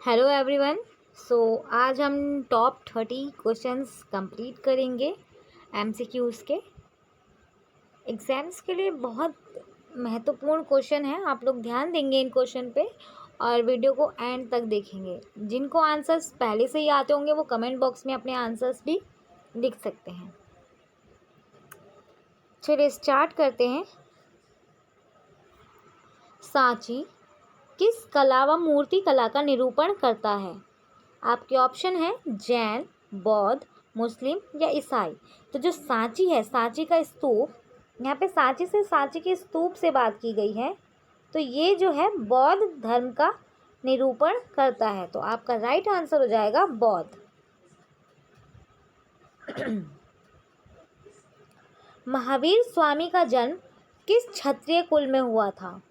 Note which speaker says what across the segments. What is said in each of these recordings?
Speaker 1: Hello everyone. सो आज हम top 30 questions complete करेंगे एमसीक्यूज़ के। एग्ज़ाम्स के लिए बहुत महत्वपूर्ण क्वेश्चन है, आप लोग ध्यान देंगे इन क्वेश्चन पे और वीडियो को एंड तक देखेंगे। जिनको आंसर्स पहले से ही आते होंगे वो कमेंट बॉक्स में अपने आंसर्स भी लिख सकते हैं। चलिए स्टार्ट करते हैं। सांची किस कला व मूर्ति कला का निरूपण करता है? आपके ऑप्शन है जैन, बौद्ध, मुस्लिम या ईसाई। तो जो सांची है, सांची का स्तूप, यहाँ पे सांची से सांची के स्तूप से बात की गई है, तो ये जो है बौद्ध धर्म का निरूपण करता है। तो आपका राइट आंसर हो जाएगा बौद्ध। महावीर स्वामी का जन्म किस क्षत्रिय कुल में हुआ था?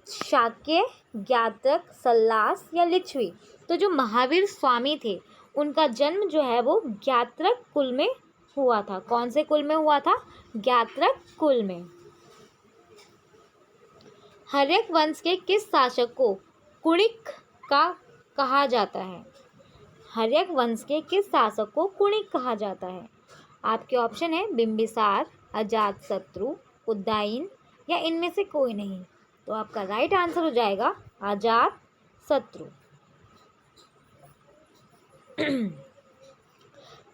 Speaker 1: शाक्य, ज्ञातक, सल्लास या लिच्छवी। तो जो महावीर स्वामी थे उनका जन्म जो है वो ज्ञात्रक कुल में हुआ था। कौन से कुल में हुआ था? ज्ञात्रक कुल में। हर्यक वंश के किस शासक को कुणिक का कहा जाता है? हर्यक वंश के किस शासक को कुणिक कहा जाता है? आपके ऑप्शन है बिंबिसार, अजातशत्रु, उदयन या इनमें से कोई नहीं। तो आपका राइट आंसर हो जाएगा अजातशत्रु।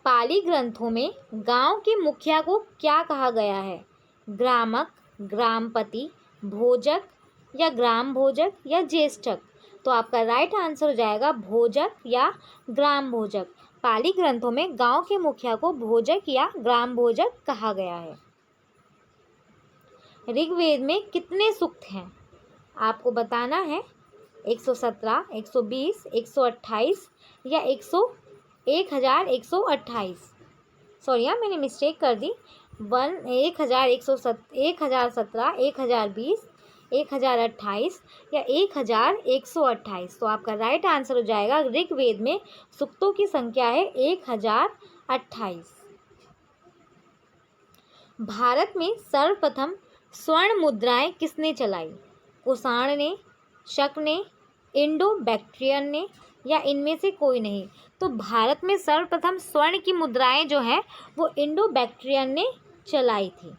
Speaker 1: पाली ग्रंथों में गांव के मुखिया को क्या कहा गया है? ग्रामक, ग्रामपति, भोजक या ग्राम भोजक या ज्येष्ठक। तो आपका राइट आंसर हो जाएगा भोजक या ग्राम भोजक। पाली ग्रंथों में गांव के मुखिया को भोजक या ग्राम भोजक कहा गया है। ऋग्वेद में कितने सूक्त हैं? आपको बताना है 117, 120, 128 या 1128। सॉरी मैंने मिस्टेक कर दी। 1117, 1020, 1028 या 1128। तो आपका राइट आंसर हो जाएगा ऋग्वेद में सूक्तों की संख्या है 1028। भारत में सर्वप्रथम स्वर्ण मुद्राएं किसने चलाई? कुषाण ने, शक ने, इंडो बैक्ट्रियन ने या इनमें से कोई नहीं। तो भारत में सर्वप्रथम स्वर्ण की मुद्राएं जो है वो इंडो बैक्ट्रियन ने चलाई थी।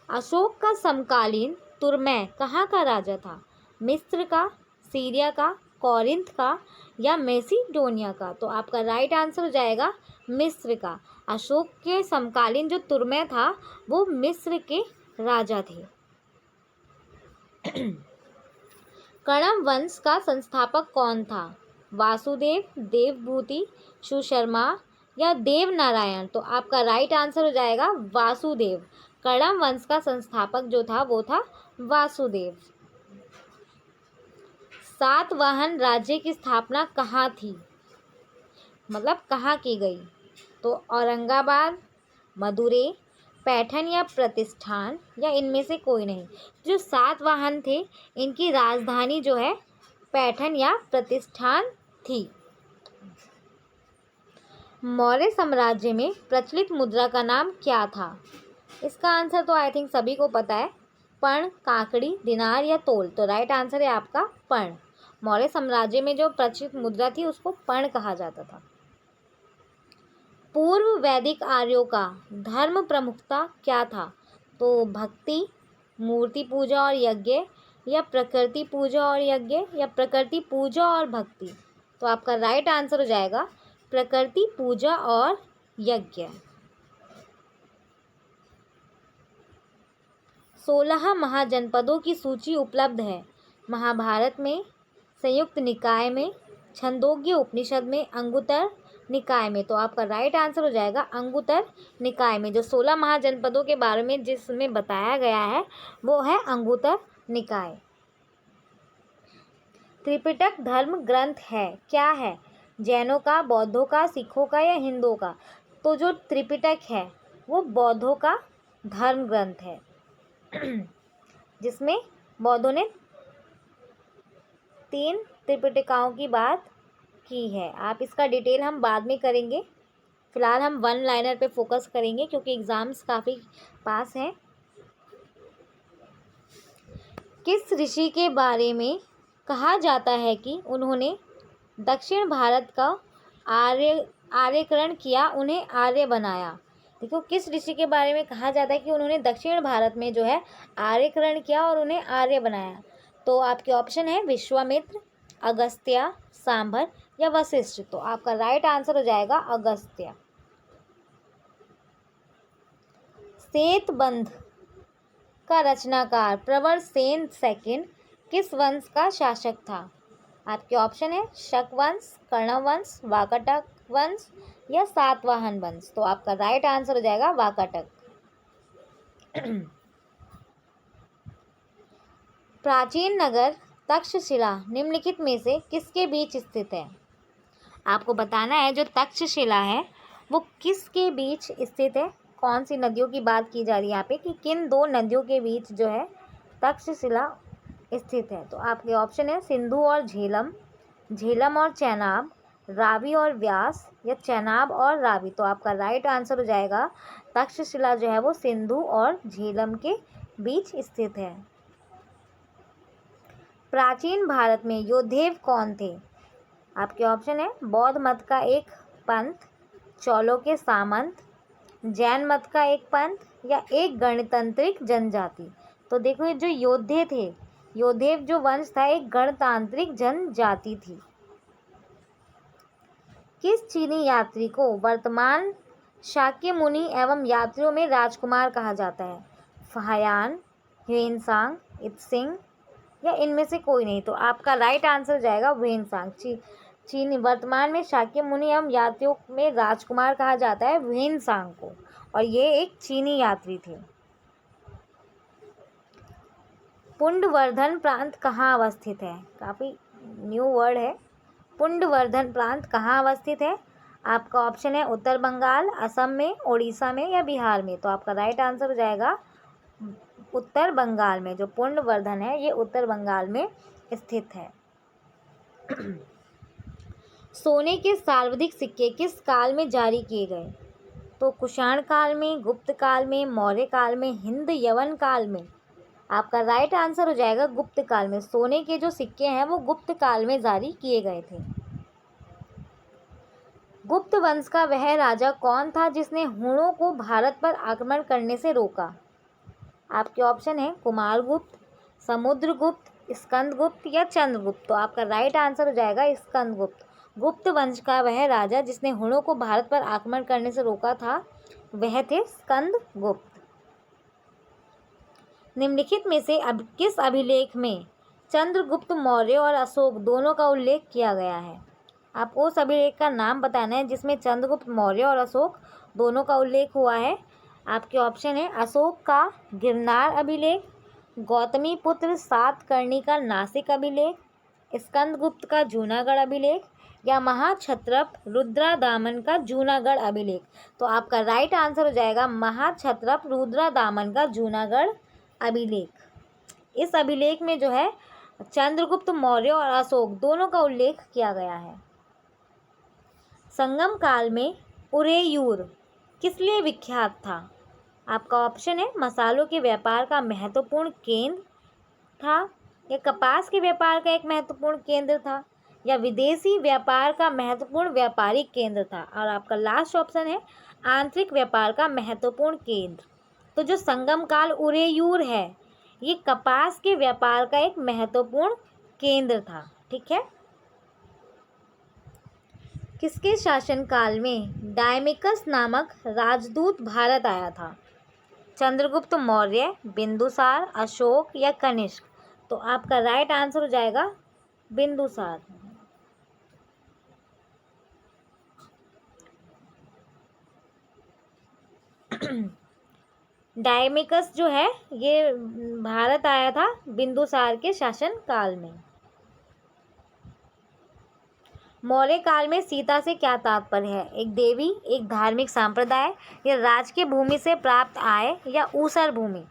Speaker 1: अशोक का समकालीन तुर्मै कहाँ का राजा था? मिस्र का, सीरिया का, कोरिंथ का या मैसिडोनिया का। तो आपका राइट आंसर हो जाएगा मिस्र का। अशोक के समकालीन जो तुर्मै था वो मिस्र के राजा थे। कणव वंश का संस्थापक कौन था? वासुदेव, देवभूति, सुशर्मा या देवनारायण। तो आपका राइट आंसर हो जाएगा वासुदेव। कणव वंश का संस्थापक जो था वो था वासुदेव। सातवाहन राज्य की स्थापना कहाँ थी? मतलब कहाँ की गई? तो औरंगाबाद, मदुरै, पैठन या प्रतिष्ठान या इनमें से कोई नहीं। जो सातवाहन थे इनकी राजधानी जो है पैठन या प्रतिष्ठान थी। मौर्य साम्राज्य में प्रचलित मुद्रा का नाम क्या था? इसका आंसर तो आई थिंक सभी को पता है, पर्ण, काकड़ी, दिनार या तोल। तो राइट आंसर है आपका पर्ण। मौर्य साम्राज्य में जो प्रचलित मुद्रा थी उसको पर्ण कहा जाता था। पूर्व वैदिक आर्यों का धर्म प्रमुखता क्या था? तो भक्ति, मूर्ति पूजा और यज्ञ या प्रकृति पूजा और यज्ञ या प्रकृति पूजा और भक्ति। तो आपका राइट आंसर हो जाएगा प्रकृति पूजा और यज्ञ। 16 महाजनपदों की सूची उपलब्ध है। महाभारत में, संयुक्त निकाय में, छंदोग्य उपनिषद में, अंगुत्तर निकाय में। तो आपका राइट आंसर हो जाएगा अंगुत्तर निकाय में। जो 16 महाजनपदों के बारे में जिसमें बताया गया है वो है अंगुत्तर निकाय। त्रिपिटक धर्म ग्रंथ है, क्या है? जैनों का, बौद्धों का, सिखों का या हिंदुओं का। तो जो त्रिपिटक है वो बौद्धों का धर्म ग्रंथ है जिसमें बौद्धों ने 3 त्रिपिटकाओं की बात की है। आप इसका डिटेल हम बाद में करेंगे, फिलहाल हम वन लाइनर पे फोकस करेंगे क्योंकि एग्ज़ाम्स काफ़ी पास हैं। किस ऋषि के बारे में कहा जाता है कि उन्होंने दक्षिण भारत का आर्यकरण किया, उन्हें आर्य बनाया। देखो किस ऋषि के बारे में कहा जाता है कि उन्होंने दक्षिण भारत में जो है आर्यकरण किया और उन्हें आर्य बनाया। तो आपके ऑप्शन है विश्वामित्र, अगस्त्य, सांबर या वशिष्ठ। तो आपका राइट आंसर हो जाएगा अगस्त्य। श्वेतबंध का रचनाकार प्रवर सेन सेकंड किस वंश का शासक था? आपके ऑप्शन है शक वंश, कर्ण वंश, वाकाटक वंश या सातवाहन वंश। तो आपका राइट आंसर हो जाएगा वाकाटक। प्राचीन नगर तक्षशिला निम्नलिखित में से किसके बीच स्थित है? आपको बताना है जो तक्षशिला है वो किसके बीच स्थित है, कौन सी नदियों की बात की जा रही है यहाँ पे कि किन दो नदियों के बीच जो है तक्षशिला स्थित है। तो आपके ऑप्शन है सिंधु और झेलम, झेलम और चेनाब, रावी और व्यास या चेनाब और रावी। तो आपका राइट आंसर हो जाएगा तक्षशिला जो है वो सिंधु और झेलम के बीच स्थित है। प्राचीन भारत में योद्धेव कौन थे? आपके ऑप्शन है बौद्ध मत का एक पंथ, चौलों के सामंत, जैन मत का एक पंथ या एक गणतांत्रिक जनजाति। तो देखो ये जो योद्धे थे, योद्धेव जो वंश था एक गणतांत्रिक जनजाति थी। किस चीनी यात्री को वर्तमान शाक्य मुनि एवं यात्रियों में राजकुमार कहा जाता है? फाहियान, ह्वेनसांग, इत्सिंग या इनमें से कोई नहीं। तो आपका राइट आंसर हो जाएगा ह्वेनसांग। चीनी वर्तमान में शाक्य मुनि एवं यात्रियों में राजकुमार कहा जाता है ह्वेनसांग को, और ये एक चीनी यात्री थे। पुंडवर्धन प्रांत कहाँ अवस्थित है? काफ़ी न्यू वर्ड है। पुंडवर्धन प्रांत कहाँ अवस्थित है? आपका ऑप्शन है उत्तर बंगाल, असम में, उड़ीसा में या बिहार में। तो आपका राइट आंसर हो जाएगा उत्तर बंगाल में। जो पुंडवर्धन है ये उत्तर बंगाल में स्थित है। सोने के सर्वाधिक सिक्के किस काल में जारी किए गए? तो कुषाण काल में, गुप्त काल में, मौर्य काल में, हिंद यवन काल में। आपका राइट आंसर हो जाएगा गुप्त काल में। सोने के जो सिक्के हैं वो गुप्त काल में जारी किए गए थे। गुप्त वंश का वह राजा कौन था जिसने हुणों को भारत पर आक्रमण करने से रोका? आपके ऑप्शन है कुमारगुप्त, समुद्रगुप्त, स्कंदगुप्त या चंद्रगुप्त। तो आपका राइट आंसर हो जाएगा स्कंदगुप्त। गुप्त वंश का वह राजा जिसने हुणों को भारत पर आक्रमण करने से रोका था वह थे स्कंदगुप्त। निम्नलिखित में से किस अभिलेख में चंद्रगुप्त मौर्य और अशोक दोनों का उल्लेख किया गया है? आपको उस अभिलेख का नाम बताना है जिसमें चंद्रगुप्त मौर्य और अशोक दोनों का उल्लेख हुआ है। आपके ऑप्शन है अशोक का गिरनार अभिलेख, गौतमी पुत्र सातकर्णी का नासिक अभिलेख, स्कंदगुप्त का जूनागढ़ अभिलेख या महाक्षत्रप रुद्रादामन का जूनागढ़ अभिलेख। तो आपका राइट आंसर हो जाएगा महाक्षत्रप रुद्रादामन का जूनागढ़ अभिलेख। इस अभिलेख में जो है चंद्रगुप्त मौर्य और अशोक दोनों का उल्लेख किया गया है। संगम काल में उरेयूर किस लिए विख्यात था? आपका ऑप्शन है मसालों के व्यापार का महत्वपूर्ण केंद्र था, या कपास के व्यापार का एक महत्वपूर्ण केंद्र था, या विदेशी व्यापार का महत्वपूर्ण व्यापारिक केंद्र था, और आपका लास्ट ऑप्शन है आंतरिक व्यापार का महत्वपूर्ण केंद्र। तो जो संगम काल उरेयूर है ये कपास के व्यापार का एक महत्वपूर्ण केंद्र था। ठीक है। किसके शासनकाल में डायमिकस नामक राजदूत भारत आया था? चंद्रगुप्त मौर्य, बिंदुसार, अशोक या कनिष्क। तो आपका राइट आंसर हो जाएगा बिंदुसार। डायमिकस जो है ये भारत आया था बिंदुसार के शासन काल में। मौर्य काल में सीता से क्या तात्पर्य है? एक देवी, एक धार्मिक संप्रदाय, या राजकीय भूमि से प्राप्त आय, या ऊसर भूमि।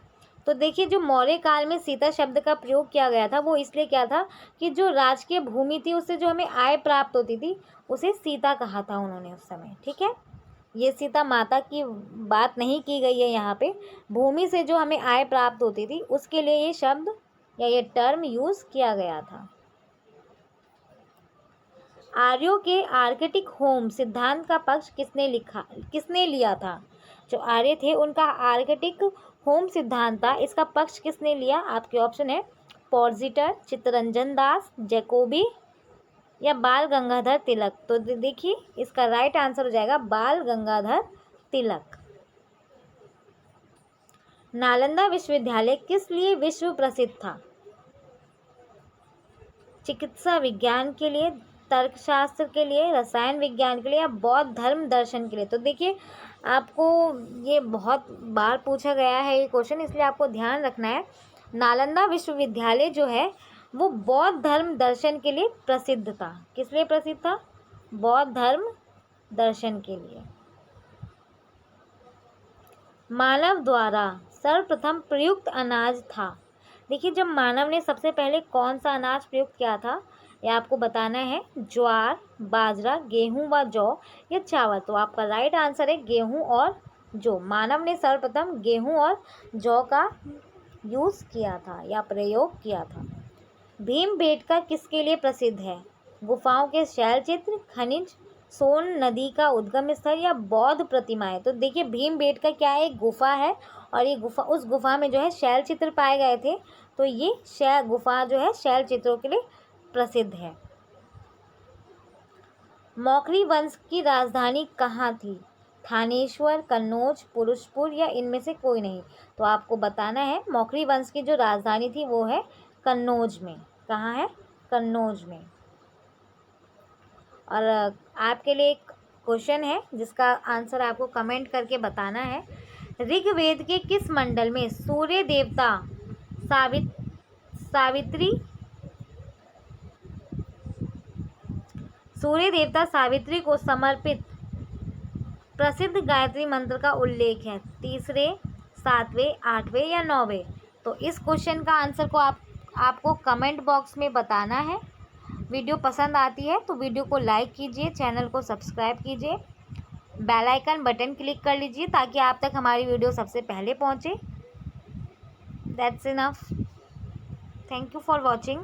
Speaker 1: तो देखिए जो मौर्य काल में सीता शब्द का प्रयोग किया गया था वो इसलिए क्या था कि जो राजकीय भूमि थी उससे जो हमें आय प्राप्त होती थी उसे सीता कहा था उन्होंने उस समय। ठीक है, ये सीता माता की बात नहीं की गई है यहाँ पे। भूमि से जो हमें आय प्राप्त होती थी उसके लिए ये शब्द या ये टर्म यूज़ किया गया था। आर्यों के आर्केटिक होम सिद्धांत का पक्ष किसने लिया था? जो आर्य थे उनका आर्केटिक होम सिद्धांत था, इसका पक्ष किसने लिया? आपके ऑप्शन है पॉर्जिटर, चित्तरंजन दास, जैकोबी या बाल गंगाधर तिलक। तो देखिए इसका राइट आंसर हो जाएगा बाल गंगाधर तिलक। नालंदा विश्वविद्यालय किस लिए विश्व प्रसिद्ध था? चिकित्सा विज्ञान के लिए, तर्कशास्त्र के लिए, रसायन विज्ञान के लिए या बौद्ध धर्म दर्शन के लिए। तो देखिए आपको ये बहुत बार पूछा गया है ये क्वेश्चन, इसलिए आपको ध्यान रखना है। नालंदा विश्वविद्यालय जो है वो बौद्ध धर्म दर्शन के लिए प्रसिद्ध था। किस लिए प्रसिद्ध था? बौद्ध धर्म दर्शन के लिए। मानव द्वारा सर्वप्रथम प्रयुक्त अनाज था। देखिए जब मानव ने सबसे पहले कौन सा अनाज प्रयुक्त किया था, ये आपको बताना है। ज्वार, बाजरा, गेहूं व जौ या चावल। तो आपका राइट आंसर है गेहूं और जौ। मानव ने सर्वप्रथम गेहूं और जौ का यूज़ किया था या प्रयोग किया था। भीमबेटका किसके लिए प्रसिद्ध है? गुफाओं के शैलचित्र, खनिज, सोन नदी का उद्गम स्थल या बौद्ध प्रतिमाएं। तो देखिए भीमबेटका क्या है? एक गुफा है और ये गुफा, उस गुफा में जो है शैल चित्र पाए गए थे, तो ये गुफा जो है शैल चित्रों के लिए प्रसिद्ध है। मौखरी वंश की राजधानी कहाँ थी? थानेश्वर, कन्नौज, पुरुषपुर या इनमें से कोई नहीं। तो आपको बताना है मौखरी वंश की जो राजधानी थी वो है कन्नौज में। कहाँ है? कन्नौज में। और आपके लिए एक क्वेश्चन है जिसका आंसर आपको कमेंट करके बताना है। ऋग्वेद के किस मंडल में सूर्य देवता सावित्री को समर्पित प्रसिद्ध गायत्री मंत्र का उल्लेख है? तीसरे, सातवें, आठवें या नौवें। तो इस क्वेश्चन का आंसर को आपको कमेंट बॉक्स में बताना है। वीडियो पसंद आती है तो वीडियो को लाइक कीजिए, चैनल को सब्सक्राइब कीजिए, बेल आइकन बटन क्लिक कर लीजिए ताकि आप तक हमारी वीडियो सबसे पहले पहुंचे। That's enough. Thank you for watching.